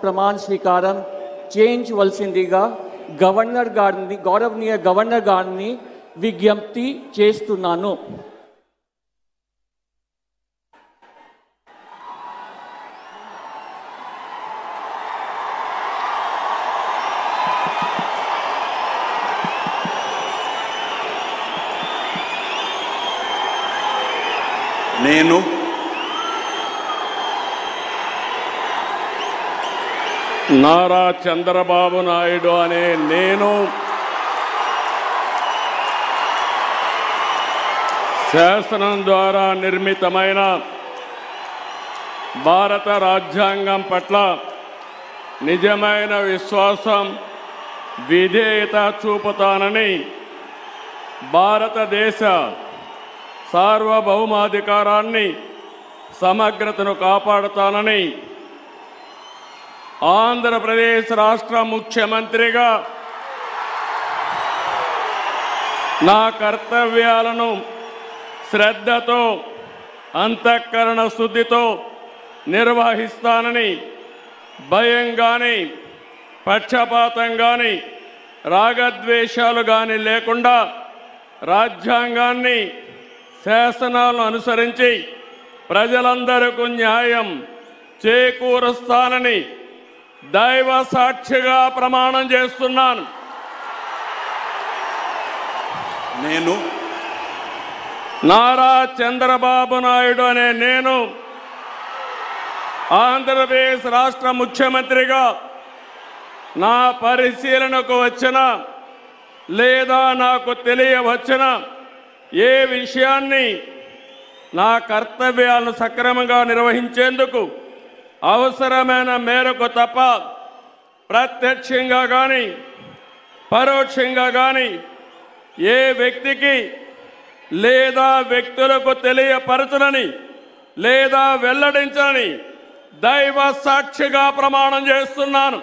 ప్రమాణ స్వీకారం చేయించవలసిందిగా గౌరవనీయ గవర్నర్ గారిని విజ్ఞప్తి చేస్తున్నాను. నేను నారా చంద్రబాబు నాయుడు అనే నేను శాసనం ద్వారా నిర్మితమైన భారత రాజ్యాంగం పట్ల నిజమైన విశ్వాసం, విధేయత చూపుతానని, భారతదేశ సార్వభౌమాధికారాన్ని, సమగ్రతను కాపాడుతానని, ఆంధ్రప్రదేశ్ రాష్ట్ర ముఖ్యమంత్రిగా నా కర్తవ్యాలను శ్రద్ధతో, అంతఃకరణ శుద్ధితో నిర్వహిస్తానని, భయం కానీ, పక్షపాతం కానీ, రాగద్వేషాలు కానీ లేకుండా రాజ్యాంగాన్ని, శాసనాలను అనుసరించి ప్రజలందరికీ న్యాయం చేకూరుస్తానని దైవ సాక్షిగా ప్రమాణం చేస్తున్నాను. నేను నారా చంద్రబాబు నాయుడు అనే నేను ఆంధ్రప్రదేశ్ రాష్ట్ర ముఖ్యమంత్రిగా నా పరిశీలనకు వచ్చిన లేదా నాకు తెలియవచ్చిన ఏ విషయాన్ని నా కర్తవ్యాలను సక్రమంగా నిర్వహించేందుకు అవసరమైన మేరకు తప్ప ప్రత్యక్షంగా కానీ పరోక్షంగా కానీ ఏ వ్యక్తికి లేదా వ్యక్తులకు తెలియపరచనని లేదా వెల్లడించని దైవ సాక్షిగా ప్రమాణం చేస్తున్నాను.